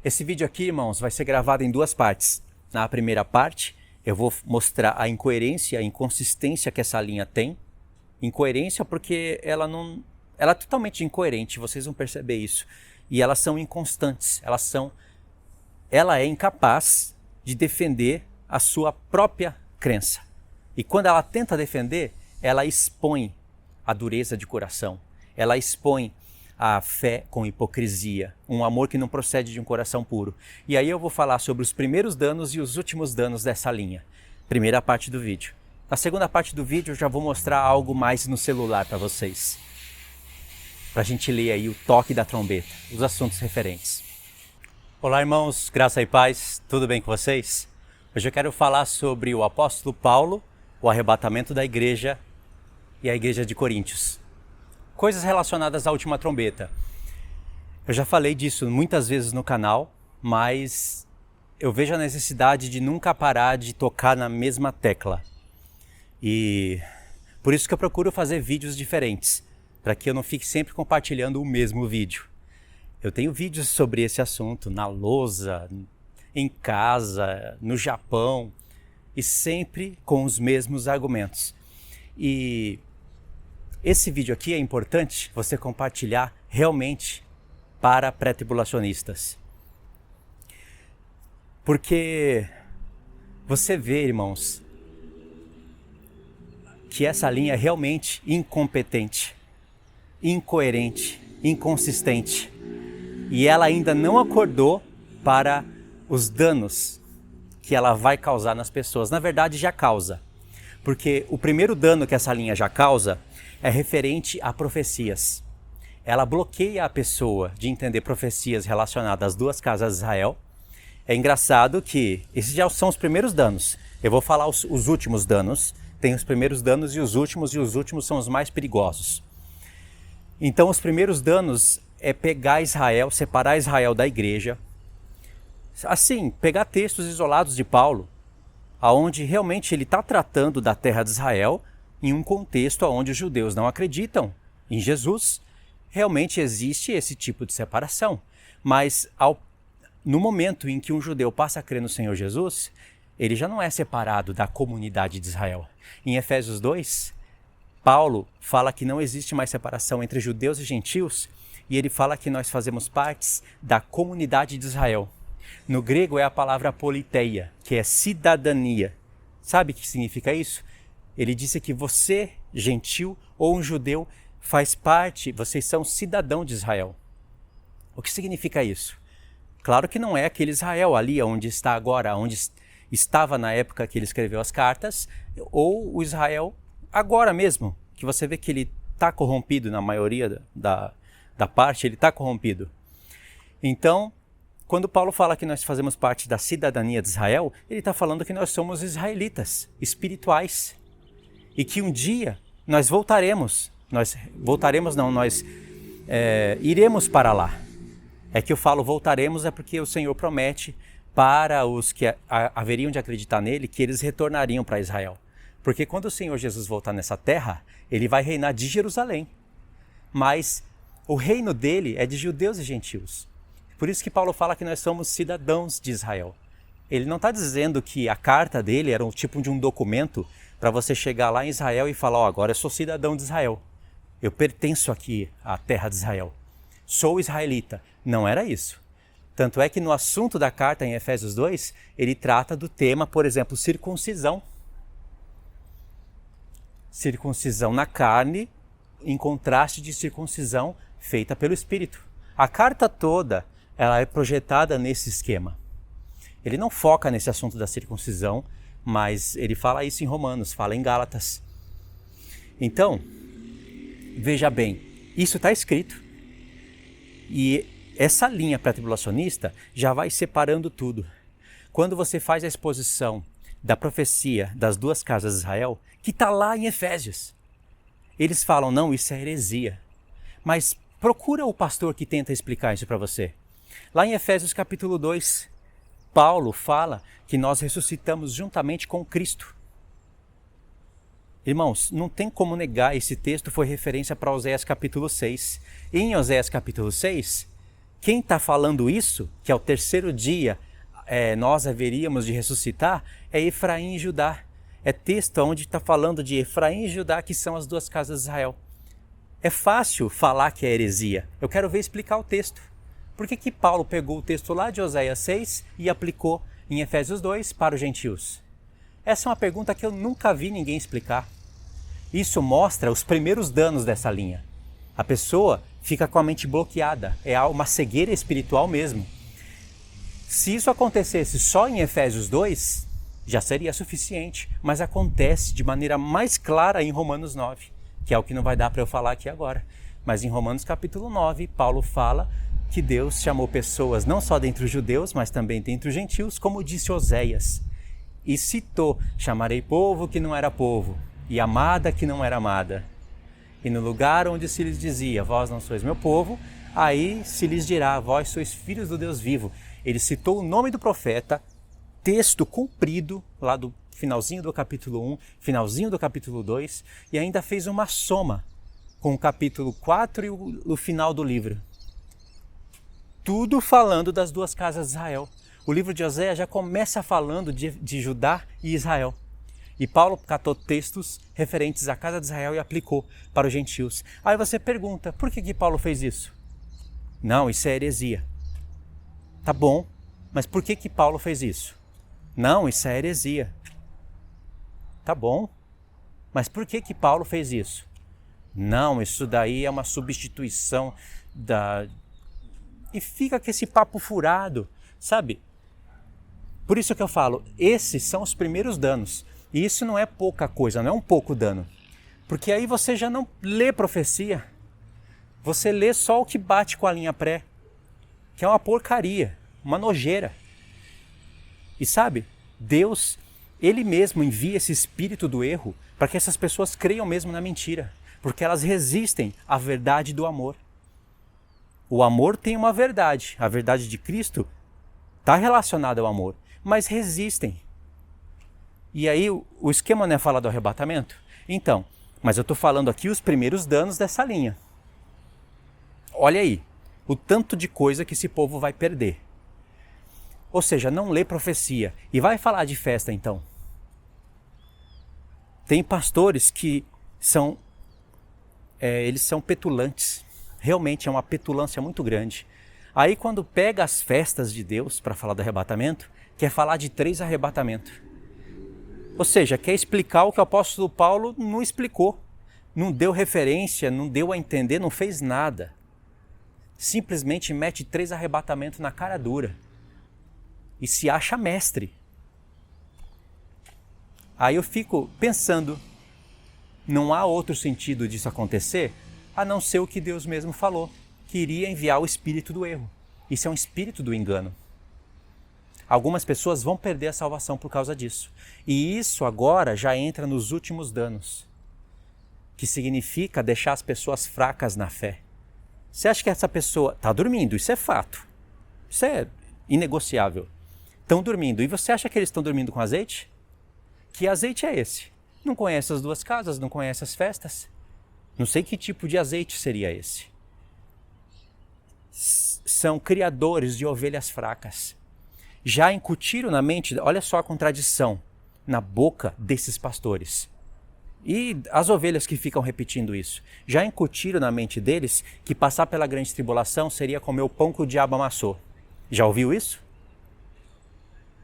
Esse vídeo aqui, irmãos, vai ser gravado em duas partes. Na primeira parte, eu vou mostrar a incoerência, a inconsistência que essa linha tem. Incoerência porque ela é totalmente incoerente, vocês vão perceber isso. E elas são inconstantes, ela é incapaz de defender a sua própria crença. E quando ela tenta defender, ela expõe a dureza de coração, ela expõe a fé com hipocrisia, um amor que não procede de um coração puro. E aí eu vou falar sobre os primeiros danos e os últimos danos dessa linha. Primeira parte do vídeo. Na segunda parte do vídeo eu já vou mostrar algo mais no celular para vocês. Para a gente ler aí o toque da trombeta, os assuntos referentes. Olá irmãos, graça e paz, tudo bem com vocês? Hoje eu quero falar sobre o apóstolo Paulo, o arrebatamento da igreja e a igreja de Coríntios. Coisas relacionadas à última trombeta. Eu já falei disso muitas vezes no canal, mas eu vejo a necessidade de nunca parar de tocar na mesma tecla. E por isso que eu procuro fazer vídeos diferentes, para que eu não fique sempre compartilhando o mesmo vídeo. Eu tenho vídeos sobre esse assunto na lousa, em casa, no Japão, e sempre com os mesmos argumentos. E esse vídeo aqui é importante você compartilhar realmente para pré-tribulacionistas. Porque você vê, irmãos, que essa linha é realmente incompetente, incoerente, inconsistente. E ela ainda não acordou para os danos que ela vai causar nas pessoas. Na verdade, já causa. Porque o primeiro dano que essa linha já causa é referente a profecias. Ela bloqueia a pessoa de entender profecias relacionadas às duas casas de Israel. É engraçado que esses já são os primeiros danos. Eu vou falar os últimos danos. Tem os primeiros danos e os últimos são os mais perigosos. Então os primeiros danos é pegar Israel, separar Israel da igreja. Assim, pegar textos isolados de Paulo, aonde realmente ele está tratando da terra de Israel em um contexto onde os judeus não acreditam em Jesus. Realmente existe esse tipo de separação. Mas no momento em que um judeu passa a crer no Senhor Jesus, ele já não é separado da comunidade de Israel. Em Efésios 2, Paulo fala que não existe mais separação entre judeus e gentios, e ele fala que nós fazemos parte da comunidade de Israel. No grego é a palavra politeia, que é cidadania. Sabe o que significa isso? Ele disse que você, gentil ou um judeu, faz parte, vocês são cidadão de Israel. O que significa isso? Claro que não é aquele Israel ali onde está agora, onde estava na época que ele escreveu as cartas, ou o Israel agora mesmo, que você vê que ele está corrompido na maioria da parte, ele está corrompido. Então, quando Paulo fala que nós fazemos parte da cidadania de Israel, ele está falando que nós somos israelitas, espirituais. E que um dia nós iremos para lá. É que eu falo voltaremos é porque o Senhor promete para os que haveriam de acreditar nele que eles retornariam para Israel. Porque quando o Senhor Jesus voltar nessa terra, ele vai reinar de Jerusalém. Mas o reino dele é de judeus e gentios. Por isso que Paulo fala que nós somos cidadãos de Israel. Ele não está dizendo que a carta dele era um tipo de um documento para você chegar lá em Israel e falar, agora eu sou cidadão de Israel. Eu pertenço aqui à terra de Israel. Sou israelita. Não era isso. Tanto é que no assunto da carta em Efésios 2, ele trata do tema, por exemplo, circuncisão. Circuncisão na carne, em contraste de circuncisão feita pelo Espírito. A carta toda, ela é projetada nesse esquema. Ele não foca nesse assunto da circuncisão, mas ele fala isso em Romanos, fala em Gálatas. Então, veja bem, isso está escrito. E essa linha pré-tribulacionista já vai separando tudo. Quando você faz a exposição da profecia das duas casas de Israel, que está lá em Efésios, eles falam, não, isso é heresia. Mas procura o pastor que tenta explicar isso para você. Lá em Efésios capítulo 2, Paulo fala que nós ressuscitamos juntamente com Cristo. Irmãos, não tem como negar, esse texto foi referência para Oséias capítulo 6. E em Oséias capítulo 6, quem está falando isso, que ao terceiro dia nós haveríamos de ressuscitar, é Efraim e Judá. É texto onde está falando de Efraim e Judá, que são as duas casas de Israel. É fácil falar que é heresia. Eu quero ver explicar o texto. Por que Paulo pegou o texto lá de Oséias 6 e aplicou em Efésios 2 para os gentios? Essa é uma pergunta que eu nunca vi ninguém explicar. Isso mostra os primeiros danos dessa linha. A pessoa fica com a mente bloqueada, é uma cegueira espiritual mesmo. Se isso acontecesse só em Efésios 2, já seria suficiente, mas acontece de maneira mais clara em Romanos 9, que é o que não vai dar para eu falar aqui agora. Mas em Romanos capítulo 9, Paulo fala que Deus chamou pessoas não só dentre os judeus, mas também dentre os gentios, como disse Oséias. E citou, chamarei povo que não era povo, e amada que não era amada. E no lugar onde se lhes dizia, vós não sois meu povo, aí se lhes dirá, vós sois filhos do Deus vivo. Ele citou o nome do profeta, texto comprido, lá do finalzinho do capítulo 1, finalzinho do capítulo 2, e ainda fez uma soma com o capítulo 4 e o final do livro. Tudo falando das duas casas de Israel. O livro de Oséias já começa falando de Judá e Israel. E Paulo catou textos referentes à casa de Israel e aplicou para os gentios. Aí você pergunta, por que Paulo fez isso? Não, isso é heresia. Tá bom, mas por que Paulo fez isso? Não, isso é heresia. Tá bom, mas por que Paulo fez isso? Não, isso daí é uma substituição da... E fica com esse papo furado, sabe? Por isso que eu falo, esses são os primeiros danos. E isso não é pouca coisa, não é um pouco dano. Porque aí você já não lê profecia. Você lê só o que bate com a linha pré. Que é uma porcaria, uma nojeira. E sabe, Deus, Ele mesmo envia esse espírito do erro para que essas pessoas creiam mesmo na mentira. Porque elas resistem à verdade do amor. O amor tem uma verdade. A verdade de Cristo está relacionada ao amor. Mas resistem. E aí o esquema não é falar do arrebatamento? Então, mas eu estou falando aqui os primeiros danos dessa linha. Olha aí, o tanto de coisa que esse povo vai perder. Ou seja, não lê profecia. E vai falar de festa então. Tem pastores que eles são petulantes. Realmente é uma petulância muito grande. Aí quando pega as festas de Deus para falar do arrebatamento, quer falar de 3 arrebatamentos. Ou seja, quer explicar o que o apóstolo Paulo não explicou. Não deu referência, não deu a entender, não fez nada. Simplesmente mete 3 arrebatamentos na cara dura. E se acha mestre. Aí eu fico pensando, não há outro sentido disso acontecer, a não ser o que Deus mesmo falou, que iria enviar o espírito do erro. Isso é um espírito do engano. Algumas pessoas vão perder a salvação por causa disso. E isso agora já entra nos últimos danos, que significa deixar as pessoas fracas na fé. Você acha que essa pessoa está dormindo? Isso é fato. Isso é inegociável. Estão dormindo. E você acha que eles estão dormindo com azeite? Que azeite é esse? Não conhece as duas casas, não conhece as festas? Não sei que tipo de azeite seria esse. São criadores de ovelhas fracas. Já incutiram na mente, olha só a contradição, na boca desses pastores. E as ovelhas que ficam repetindo isso, já incutiram na mente deles que passar pela grande tribulação seria comer o pão que o diabo amassou. Já ouviu isso?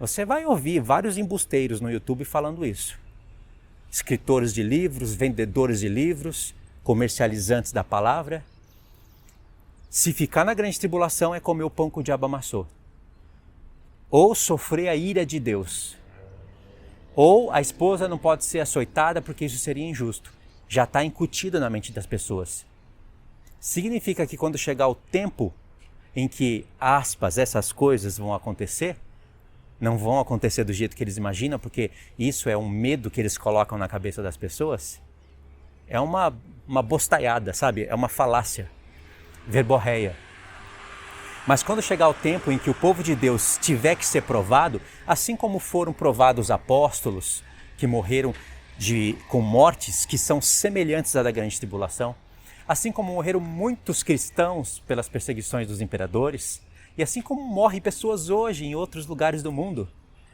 Você vai ouvir vários embusteiros no YouTube falando isso. Escritores de livros, vendedores de livros, comercializantes da palavra. Se ficar na grande tribulação é comer o pão que o diabo amassou. Ou sofrer a ira de Deus. Ou a esposa não pode ser açoitada porque isso seria injusto. Já está incutido na mente das pessoas. Significa que quando chegar o tempo em que, aspas, essas coisas vão acontecer, não vão acontecer do jeito que eles imaginam, porque isso é um medo que eles colocam na cabeça das pessoas. É uma bostaiada, sabe? É uma falácia, verborreia. Mas quando chegar o tempo em que o povo de Deus tiver que ser provado, assim como foram provados os apóstolos que morreram com mortes que são semelhantes à da grande tribulação, assim como morreram muitos cristãos pelas perseguições dos imperadores, e assim como morrem pessoas hoje em outros lugares do mundo.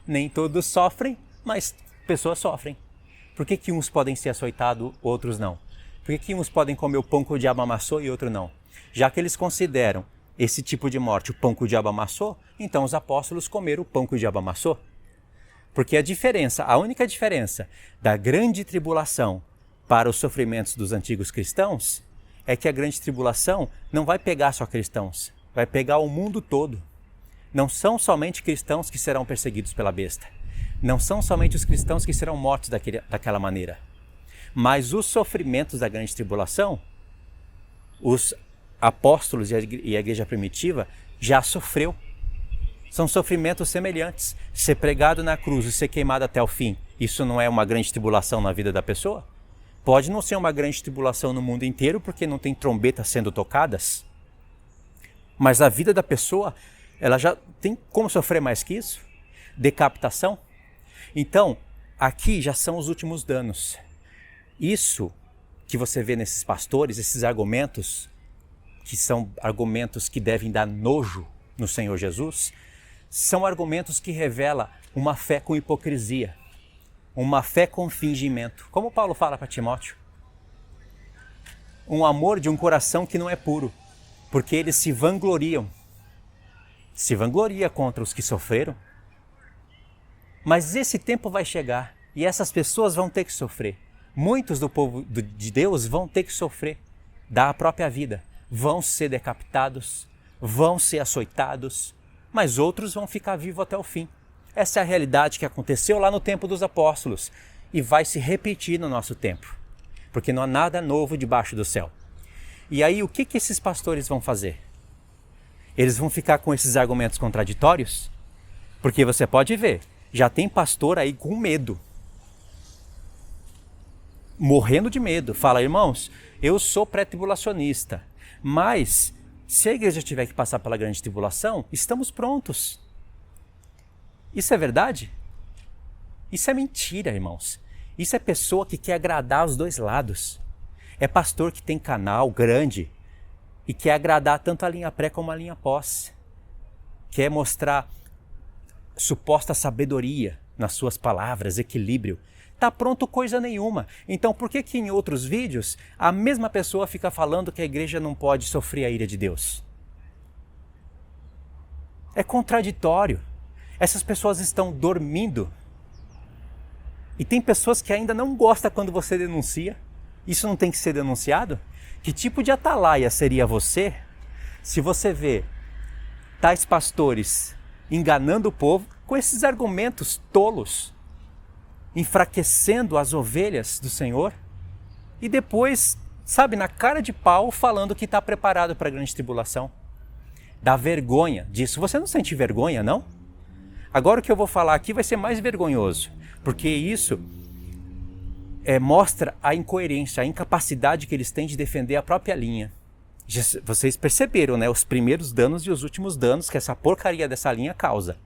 Nem todos sofrem, mas pessoas sofrem. Por que uns podem ser açoitados, outros não? Por que uns podem comer o pão que o diabo amassou e outros não? Já que eles consideram esse tipo de morte o pão que o diabo amassou, então os apóstolos comeram o pão que o diabo amassou. Porque a única diferença da grande tribulação para os sofrimentos dos antigos cristãos é que a grande tribulação não vai pegar só cristãos, vai pegar o mundo todo. Não são somente cristãos que serão perseguidos pela besta. Não são somente os cristãos que serão mortos daquela maneira. Mas os sofrimentos da grande tribulação, os apóstolos e a igreja primitiva já sofreu. São sofrimentos semelhantes. Ser pregado na cruz e ser queimado até o fim, isso não é uma grande tribulação na vida da pessoa? Pode não ser uma grande tribulação no mundo inteiro, porque não tem trombetas sendo tocadas. Mas a vida da pessoa, ela já tem como sofrer mais que isso? Decapitação? Então, aqui já são os últimos danos. Isso que você vê nesses pastores, esses argumentos, que são argumentos que devem dar nojo no Senhor Jesus, são argumentos que revelam uma fé com hipocrisia, uma fé com fingimento. Como Paulo fala para Timóteo, um amor de um coração que não é puro, porque eles se vangloria contra os que sofreram. Mas esse tempo vai chegar e essas pessoas vão ter que sofrer. Muitos do povo de Deus vão ter que sofrer da própria vida. Vão ser decapitados, vão ser açoitados, mas outros vão ficar vivos até o fim. Essa é a realidade que aconteceu lá no tempo dos apóstolos e vai se repetir no nosso tempo, porque não há nada novo debaixo do céu. E aí o que esses pastores vão fazer? Eles vão ficar com esses argumentos contraditórios? Porque você pode ver, já tem pastor aí com medo, morrendo de medo. Fala, irmãos, eu sou pré-tribulacionista, mas se a igreja tiver que passar pela grande tribulação, estamos prontos. Isso é verdade? Isso é mentira, irmãos. Isso é pessoa que quer agradar os dois lados. É pastor que tem canal grande e quer agradar tanto a linha pré como a linha pós. Quer mostrar suposta sabedoria nas suas palavras, equilíbrio. Tá pronto coisa nenhuma. Então por que em outros vídeos a mesma pessoa fica falando que a igreja não pode sofrer a ira de Deus? É contraditório. Essas pessoas estão dormindo. E tem pessoas que ainda não gostam quando você denuncia. Isso não tem que ser denunciado? Que tipo de atalaia seria você se você vê tais pastores enganando o povo com esses argumentos tolos, enfraquecendo as ovelhas do Senhor e depois, sabe, na cara de pau falando que está preparado para a grande tribulação? Dá vergonha disso. Você não sente vergonha, não? Agora o que eu vou falar aqui vai ser mais vergonhoso, porque isso mostra a incoerência, a incapacidade que eles têm de defender a própria linha. Vocês perceberam, né? Os primeiros danos e os últimos danos que essa porcaria dessa linha causa.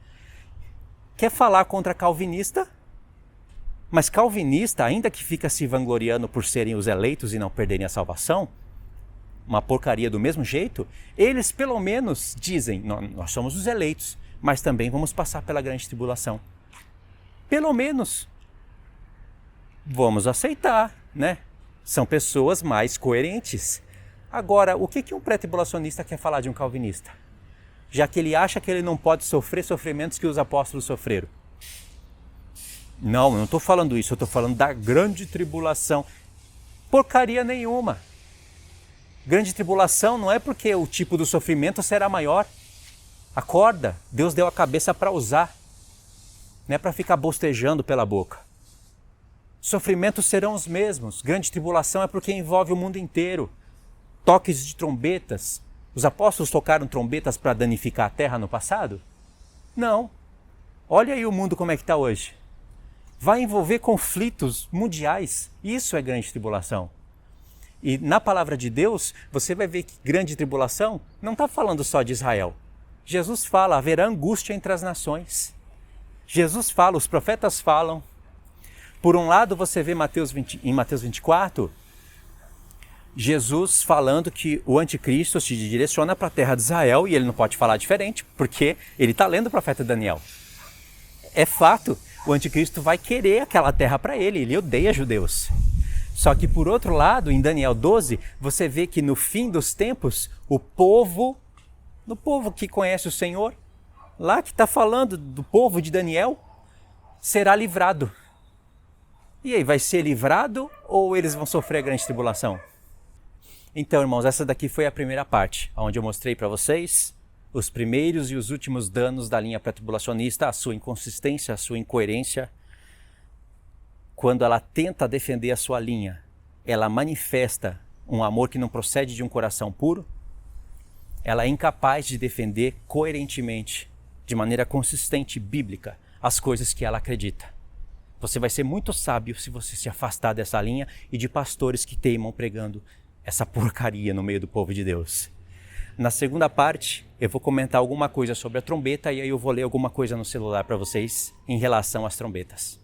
Quer falar contra calvinista? Mas calvinista, ainda que fica se vangloriando por serem os eleitos e não perderem a salvação, uma porcaria do mesmo jeito, eles pelo menos dizem, nós somos os eleitos, mas também vamos passar pela grande tribulação. Pelo menos vamos aceitar, né? São pessoas mais coerentes. Agora, o que um pré-tribulacionista quer falar de um calvinista? Já que ele acha que ele não pode sofrer sofrimentos que os apóstolos sofreram. Não, eu não estou falando isso, eu estou falando da grande tribulação. Porcaria nenhuma. Grande tribulação não é porque o tipo do sofrimento será maior. Acorda, Deus deu a cabeça para usar, não é para ficar bostejando pela boca. Sofrimentos serão os mesmos. Grande tribulação é porque envolve o mundo inteiro. Toques de trombetas. Os apóstolos tocaram trombetas para danificar a terra no passado? Não. Olha aí o mundo como é que está hoje. Vai envolver conflitos mundiais. Isso é grande tribulação. E na palavra de Deus, você vai ver que grande tribulação não está falando só de Israel. Jesus fala, haverá angústia entre as nações. Jesus fala, os profetas falam. Por um lado, você vê em Mateus 24, Jesus falando que o anticristo se direciona para a terra de Israel e ele não pode falar diferente, porque ele está lendo o profeta Daniel. É fato, o anticristo vai querer aquela terra para ele odeia judeus. Só que por outro lado, em Daniel 12, você vê que no fim dos tempos, o povo que conhece o Senhor, lá que está falando do povo de Daniel, será livrado. E aí, vai ser livrado ou eles vão sofrer a grande tribulação? Então, irmãos, essa daqui foi a primeira parte, onde eu mostrei para vocês os primeiros e os últimos danos da linha pré-tribulacionista, a sua inconsistência, a sua incoerência. Quando ela tenta defender a sua linha, ela manifesta um amor que não procede de um coração puro. Ela é incapaz de defender coerentemente, de maneira consistente e bíblica, as coisas que ela acredita. Você vai ser muito sábio se você se afastar dessa linha e de pastores que teimam pregando essa porcaria no meio do povo de Deus. Na segunda parte, eu vou comentar alguma coisa sobre a trombeta e aí eu vou ler alguma coisa no celular para vocês em relação às trombetas.